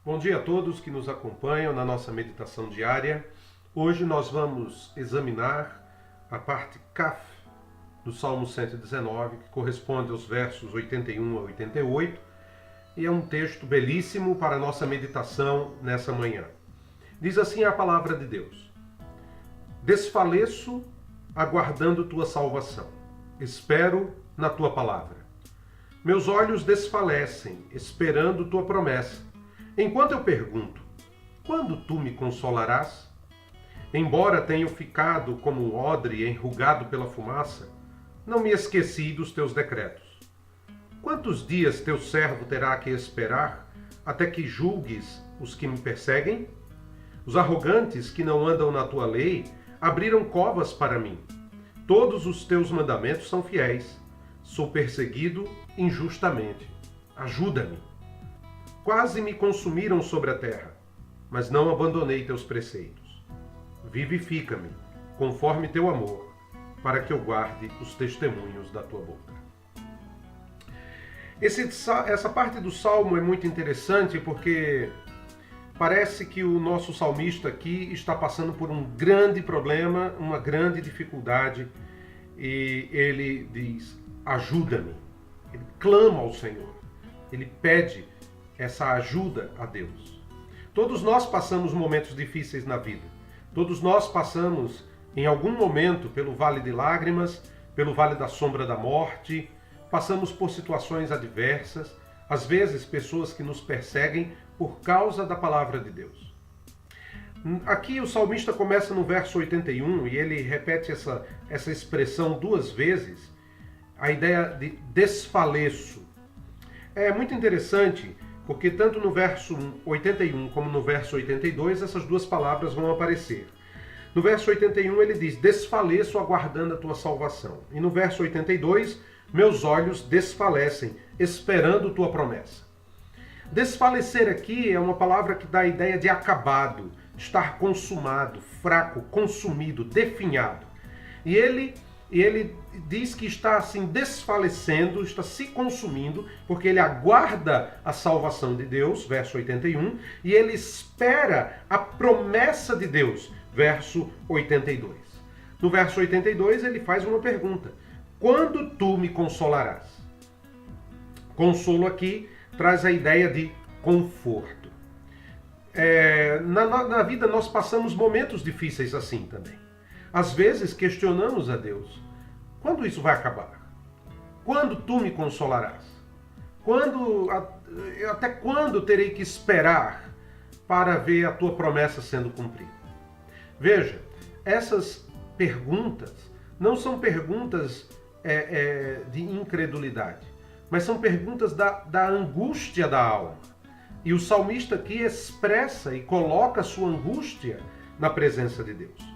Bom dia a todos que nos acompanham na nossa meditação diária. Hoje nós vamos examinar a parte Kaf do Salmo 119, que corresponde aos versos 81 a 88, e é um texto belíssimo para a nossa meditação nessa manhã. Diz assim a palavra de Deus: Desfaleço aguardando tua salvação, espero na tua palavra. Meus olhos desfalecem, esperando tua promessa. Enquanto eu pergunto, quando tu me consolarás? Embora tenha ficado como um odre enrugado pela fumaça, não me esqueci dos teus decretos. Quantos dias teu servo terá que esperar até que julgues os que me perseguem? Os arrogantes que não andam na tua lei abriram covas para mim. Todos os teus mandamentos são fiéis. Sou perseguido injustamente. Ajuda-me. Quase me consumiram sobre a terra, mas não abandonei teus preceitos. Vivifica-me, conforme teu amor, para que eu guarde os testemunhos da tua boca. Essa parte do Salmo é muito interessante porque parece que o nosso salmista aqui está passando por um grande problema, uma grande dificuldade, e ele diz: ajuda-me. Ele clama ao Senhor, ele pede essa ajuda a Deus. Todos nós passamos momentos difíceis na vida. Todos nós passamos em algum momento pelo vale de lágrimas, pelo vale da sombra da morte, passamos por situações adversas, às vezes pessoas que nos perseguem por causa da palavra de Deus. Aqui o salmista começa no verso 81 e ele repete essa expressão duas vezes, a ideia de desfaleço. É muito interessante porque tanto no verso 81 como no verso 82 essas duas palavras vão aparecer. No verso 81 ele diz: desfaleço aguardando a tua salvação. E no verso 82, meus olhos desfalecem, esperando tua promessa. Desfalecer aqui é uma palavra que dá a ideia de acabado, estar consumado, fraco, consumido, definhado. E ele diz que está assim desfalecendo, está se consumindo, porque ele aguarda a salvação de Deus, verso 81, e ele espera a promessa de Deus, verso 82. No verso 82 ele faz uma pergunta: quando tu me consolarás? Consolo aqui traz a ideia de conforto. Na vida nós passamos momentos difíceis assim também. Às vezes questionamos a Deus: quando isso vai acabar? Quando tu me consolarás? Até quando terei que esperar para ver a tua promessa sendo cumprida? Veja, essas perguntas não são perguntas de incredulidade, mas são perguntas da angústia da alma. E o salmista aqui expressa e coloca a sua angústia na presença de Deus.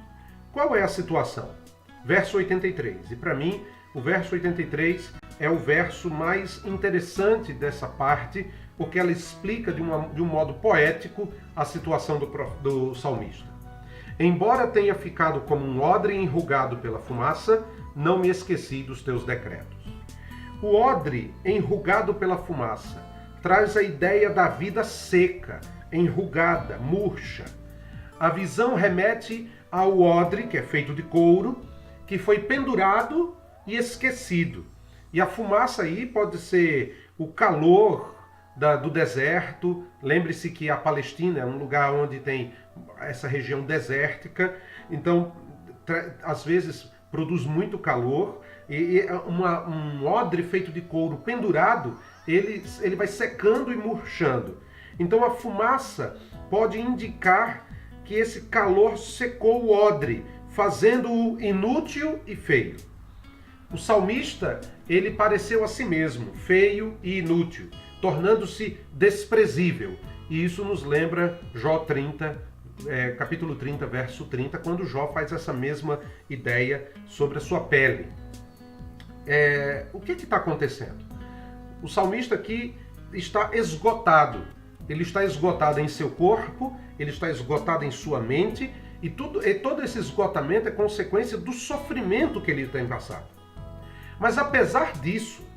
Qual é a situação? Verso 83. E para mim, o verso 83 é o verso mais interessante dessa parte, porque ela explica de um modo poético a situação do salmista. Embora tenha ficado como um odre enrugado pela fumaça, não me esqueci dos teus decretos. O odre enrugado pela fumaça traz a ideia da vida seca, enrugada, murcha. A visão remete ao odre, que é feito de couro, que foi pendurado e esquecido. E a fumaça aí pode ser o calor do deserto. Lembre-se que a Palestina é um lugar onde tem essa região desértica, então às vezes produz muito calor, e um odre feito de couro pendurado, ele vai secando e murchando. Então a fumaça pode indicar que esse calor secou o odre, fazendo-o inútil e feio. O salmista, ele pareceu a si mesmo feio e inútil, tornando-se desprezível. E isso nos lembra Jó 30, capítulo 30, verso 30, quando Jó faz essa mesma ideia sobre a sua pele. O que está acontecendo? O salmista aqui está esgotado. Ele está esgotado em seu corpo, ele está esgotado em sua mente, e todo esse esgotamento é consequência do sofrimento que ele tem passado. Mas apesar disso,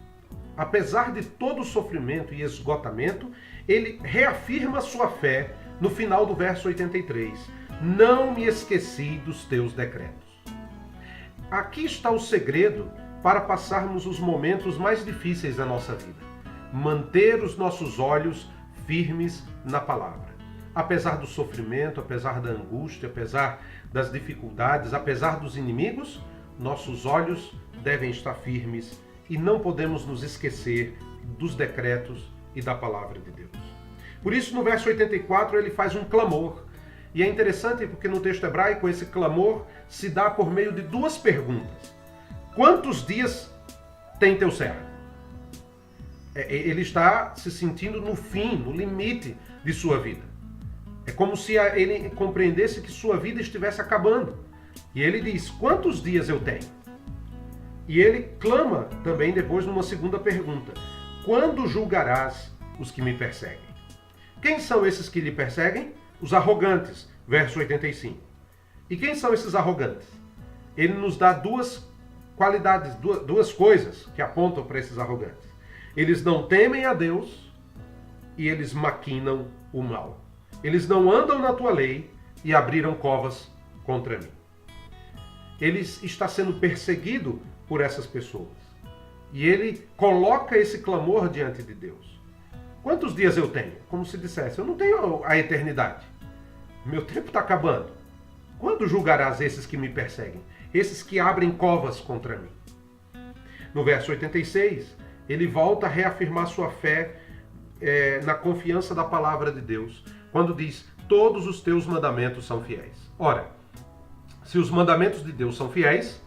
apesar de todo o sofrimento e esgotamento, ele reafirma sua fé no final do verso 83. Não me esqueci dos teus decretos. Aqui está o segredo para passarmos os momentos mais difíceis da nossa vida. Manter os nossos olhos firmes na palavra. Apesar do sofrimento, apesar da angústia, apesar das dificuldades, apesar dos inimigos, nossos olhos devem estar firmes e não podemos nos esquecer dos decretos e da palavra de Deus. Por isso, no verso 84, ele faz um clamor. E é interessante porque no texto hebraico esse clamor se dá por meio de duas perguntas. Quantos dias tem teu servo? Ele está se sentindo no fim, no limite de sua vida. É como se ele compreendesse que sua vida estivesse acabando. E ele diz, quantos dias eu tenho? E ele clama também depois numa segunda pergunta. Quando julgarás os que me perseguem? Quem são esses que lhe perseguem? Os arrogantes, verso 85. E quem são esses arrogantes? Ele nos dá duas qualidades, duas coisas que apontam para esses arrogantes. Eles não temem a Deus e eles maquinam o mal. Eles não andam na tua lei e abriram covas contra mim. Ele está sendo perseguido por essas pessoas. E ele coloca esse clamor diante de Deus. Quantos dias eu tenho? Como se dissesse, eu não tenho a eternidade. Meu tempo está acabando. Quando julgarás esses que me perseguem? Esses que abrem covas contra mim. No verso 86, ele volta a reafirmar sua fé na confiança da palavra de Deus, quando diz, todos os teus mandamentos são fiéis. Ora, se os mandamentos de Deus são fiéis,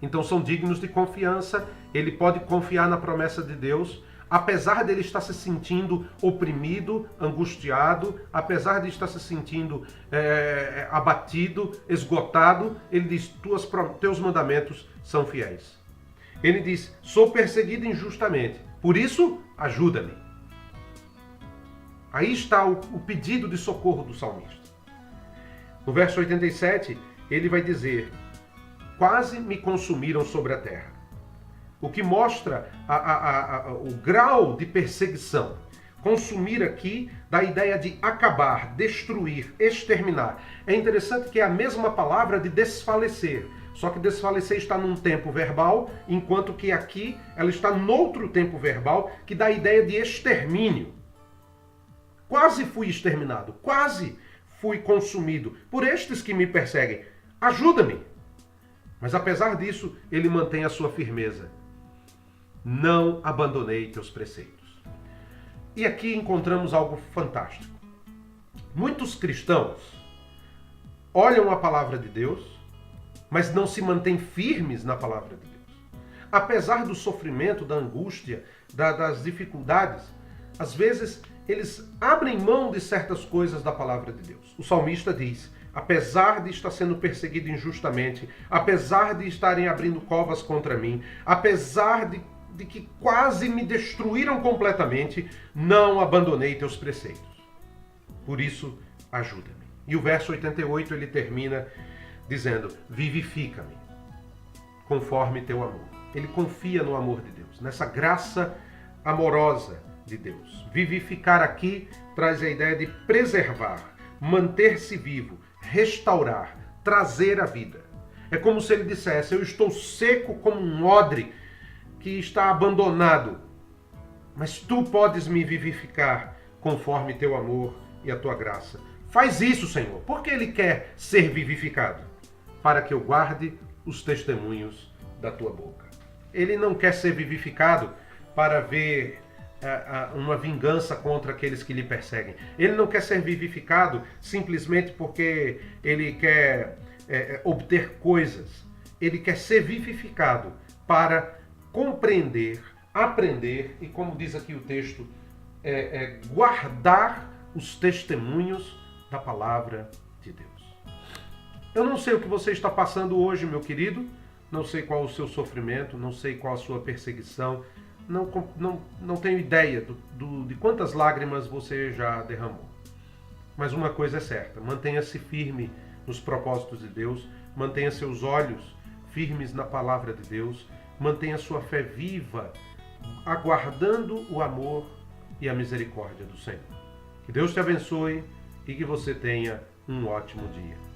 então são dignos de confiança, ele pode confiar na promessa de Deus, apesar de ele estar se sentindo oprimido, angustiado, apesar de estar se sentindo abatido, esgotado, ele diz, teus mandamentos são fiéis. Ele diz, sou perseguido injustamente, por isso, ajuda-me. Aí está o pedido de socorro do salmista. No verso 87, ele vai dizer, quase me consumiram sobre a terra. O que mostra o grau de perseguição. Consumir aqui dá a ideia de acabar, destruir, exterminar. É interessante que é a mesma palavra de desfalecer. Só que desfalecer está num tempo verbal, enquanto que aqui ela está noutro tempo verbal, que dá a ideia de extermínio. Quase fui exterminado, quase fui consumido por estes que me perseguem. Ajuda-me! Mas apesar disso, ele mantém a sua firmeza. Não abandonei teus preceitos. E aqui encontramos algo fantástico. Muitos cristãos olham a palavra de Deus, mas não se mantêm firmes na palavra de Deus. Apesar do sofrimento, da angústia, das dificuldades, às vezes eles abrem mão de certas coisas da palavra de Deus. O salmista diz, apesar de estar sendo perseguido injustamente, apesar de estarem abrindo covas contra mim, apesar de que quase me destruíram completamente, não abandonei teus preceitos. Por isso, ajuda-me. E o verso 88 ele termina dizendo, vivifica-me conforme teu amor. Ele confia no amor de Deus, nessa graça amorosa de Deus. Vivificar aqui traz a ideia de preservar, manter-se vivo, restaurar, trazer a vida. É como se ele dissesse, eu estou seco como um odre que está abandonado, mas tu podes me vivificar conforme teu amor e a tua graça. Faz isso, Senhor, porque ele quer ser vivificado, para que eu guarde os testemunhos da tua boca. Ele não quer ser vivificado para ver uma vingança contra aqueles que lhe perseguem. Ele não quer ser vivificado simplesmente porque ele quer obter coisas. Ele quer ser vivificado para compreender, aprender e, como diz aqui o texto, guardar os testemunhos da palavra de Deus. Eu não sei o que você está passando hoje, meu querido, não sei qual o seu sofrimento, não sei qual a sua perseguição, não tenho ideia de quantas lágrimas você já derramou. Mas uma coisa é certa, mantenha-se firme nos propósitos de Deus, mantenha seus olhos firmes na palavra de Deus, mantenha sua fé viva aguardando o amor e a misericórdia do Senhor. Que Deus te abençoe e que você tenha um ótimo dia.